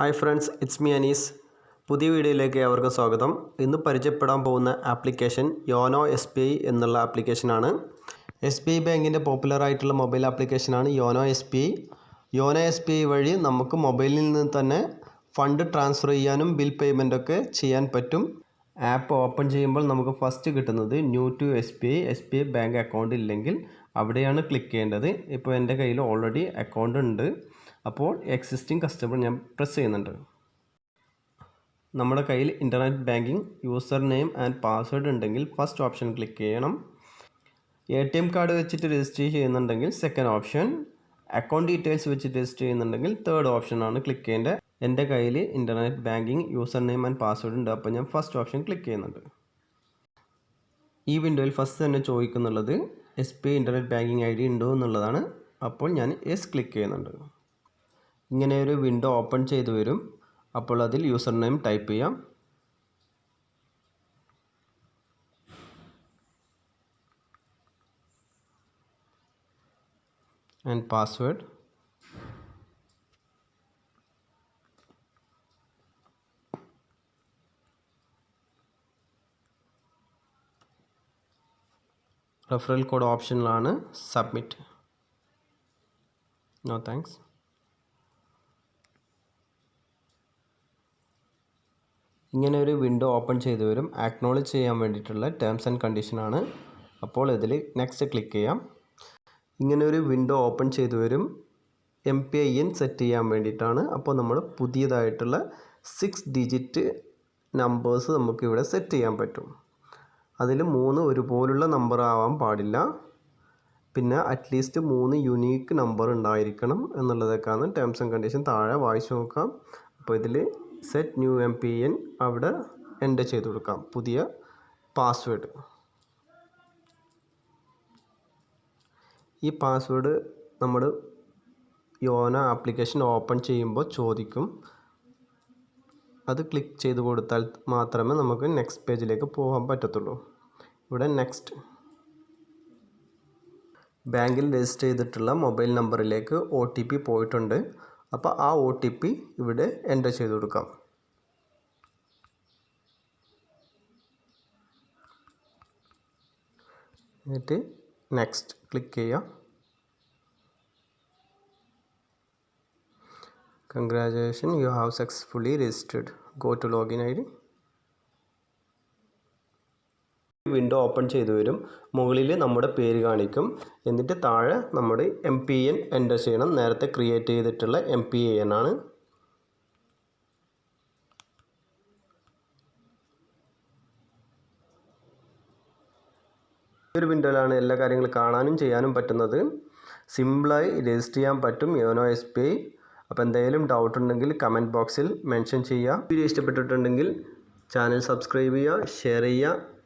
Hi friends, it's me Anees. പുതിയ വീഡിയോയിലേക്ക് ഏവർക്കും സ്വാഗതം. ഇന്ന് പരിചയപ്പെടാൻ പോകുന്ന ആപ്ലിക്കേഷൻ യോനോ SBI എന്നുള്ള ആപ്ലിക്കേഷനാണ്. SBI ബാങ്കിൻ്റെ പോപ്പുലറായിട്ടുള്ള മൊബൈൽ ആപ്ലിക്കേഷനാണ് യോനോ SBI. യോനോ SBI വഴി നമുക്ക് മൊബൈലിൽ നിന്ന് തന്നെ ഫണ്ട് ട്രാൻസ്ഫർ ചെയ്യാനും ബിൽ പേയ്മെൻറ്റൊക്കെ ചെയ്യാൻ പറ്റും. ആപ്പ് ഓപ്പൺ ചെയ്യുമ്പോൾ നമുക്ക് ഫസ്റ്റ് കിട്ടുന്നത് new to SBI bank account ഇല്ലെങ്കിൽ അവിടെയാണ് ക്ലിക്ക് ചെയ്യേണ്ടത്. ഇപ്പോൾ എൻ്റെ കയ്യിൽ ഓൾറെഡി അക്കൗണ്ട് ഉണ്ട്. അപ്പോൾ എക്സിസ്റ്റിംഗ് കസ്റ്റമർ ഞാൻ പ്രസ് ചെയ്യുന്നുണ്ട്. നമ്മുടെ കയ്യിൽ internet banking user name and password ഉണ്ടെങ്കിൽ ഫസ്റ്റ് ഓപ്ഷൻ ക്ലിക്ക് ചെയ്യണം. ATM കാർഡ് വെച്ചിട്ട് രജിസ്റ്റർ ചെയ്യുന്നുണ്ടെങ്കിൽ സെക്കൻഡ് ഓപ്ഷൻ, അക്കൗണ്ട് ഡീറ്റെയിൽസ് വെച്ചിട്ട് രജിസ്റ്റർ ചെയ്യുന്നുണ്ടെങ്കിൽ തേർഡ് ഓപ്ഷനാണ് ക്ലിക്ക് ചെയ്യേണ്ടത്. എൻ്റെ കയ്യിൽ internet banking user name and password ഉണ്ട്, അപ്പോൾ ഞാൻ ഫസ്റ്റ് ഓപ്ഷൻ ക്ലിക്ക് ചെയ്യുന്നുണ്ട്. ഈ വിൻഡോയിൽ ഫസ്റ്റ് തന്നെ ചോദിക്കുന്നുള്ളത് SBI ഇൻ്റർനെറ്റ് ബാങ്കിങ് ID ഉണ്ടോ എന്നുള്ളതാണ്. അപ്പോൾ ഞാൻ യെസ് ക്ലിക്ക് ചെയ്യുന്നുണ്ട്. ഇങ്ങനെ ഒരു വിൻഡോ ഓപ്പൺ ചെയ്തു വരും. അപ്പോൾ അതിൽ യൂസർ നെയിം ടൈപ്പ് ചെയ്യാം. And password. റെഫറൽ കോഡ് ഓപ്ഷനിലാണ് സബ്മിറ്റ്. No thanks. ഇങ്ങനെ ഒരു വിൻഡോ ഓപ്പൺ ചെയ്തു വരും. അക്നോളജ് ചെയ്യാൻ വേണ്ടിയിട്ടുള്ള ടേംസ് ആൻഡ് കണ്ടീഷനാണ്. അപ്പോൾ ഇതിൽ നെക്സ്റ്റ് ക്ലിക്ക് ചെയ്യാം. ഇങ്ങനെ ഒരു വിൻഡോ ഓപ്പൺ ചെയ്തു വരും. MPIN സെറ്റ് ചെയ്യാൻ വേണ്ടിയിട്ടാണ്. അപ്പോൾ നമ്മൾ പുതിയതായിട്ടുള്ള 6 ഡിജിറ്റ് നമ്പേഴ്സ് നമുക്കിവിടെ സെറ്റ് ചെയ്യാൻ പറ്റും. അതിൽ 3 ഒരുപോലുള്ള നമ്പർ ആവാൻ പാടില്ല. പിന്നെ അറ്റ്ലീസ്റ്റ് 3 യുണീക്ക് നമ്പർ ഉണ്ടായിരിക്കണം എന്നുള്ളതൊക്കെയാണ് ടേംസ് ആൻഡ് കണ്ടീഷൻ. താഴെ വായിച്ചു നോക്കാം. അപ്പോൾ ഇതിൽ സെറ്റ് ന്യൂ MPN അവിടെ എൻ്റർ ചെയ്ത് കൊടുക്കാം. പുതിയ പാസ്വേഡ്. ഈ പാസ്വേഡ് നമ്മൾ യോനോ ആപ്ലിക്കേഷൻ ഓപ്പൺ ചെയ്യുമ്പോൾ ചോദിക്കും. അത് ക്ലിക്ക് ചെയ്ത് കൊടുത്താൽ മാത്രമേ നമുക്ക് നെക്സ്റ്റ് പേജിലേക്ക് പോകാൻ പറ്റത്തുള്ളൂ. ഇവിടെ നെക്സ്റ്റ്. ബാങ്കിൽ രജിസ്റ്റർ ചെയ്തിട്ടുള്ള മൊബൈൽ നമ്പറിലേക്ക് OTP പോയിട്ടുണ്ട്. അപ്പോൾ ആ OTP ഇവിടെ എൻ്റർ ചെയ്ത് കൊടുക്കാം. എന്നിട്ട് നെക്സ്റ്റ് ക്ലിക്ക് ചെയ്യാം. Congratulation, you have successfully registered. Go to login ID. Window open ചെയ്തു വരും. മുകളിൽ നമ്മുടെ പേര് കാണിക്കും. എന്നിട്ട് താഴെ നമ്മുടെ MPN എൻ്റർ ചെയ്യണം. നേരത്തെ ക്രിയേറ്റ് ചെയ്തിട്ടുള്ള MPN ആണ്. ഒരു വിൻഡോയിലാണ് എല്ലാ കാര്യങ്ങളും കാണാനും ചെയ്യാനും പറ്റുന്നത്. സിമ്പിളായി രജിസ്റ്റർ ചെയ്യാൻ പറ്റും യോനോ SBI. അപ്പോൾ എന്തെങ്കിലും ഡൗട്ട് ഉണ്ടെങ്കിൽ കമൻറ്റ് ബോക്സിൽ മെൻഷൻ ചെയ്യുക. വീഡിയോ ഇഷ്ടപ്പെട്ടിട്ടുണ്ടെങ്കിൽ ചാനൽ സബ്സ്ക്രൈബ് ചെയ്യുക, ഷെയർ ചെയ്യുക.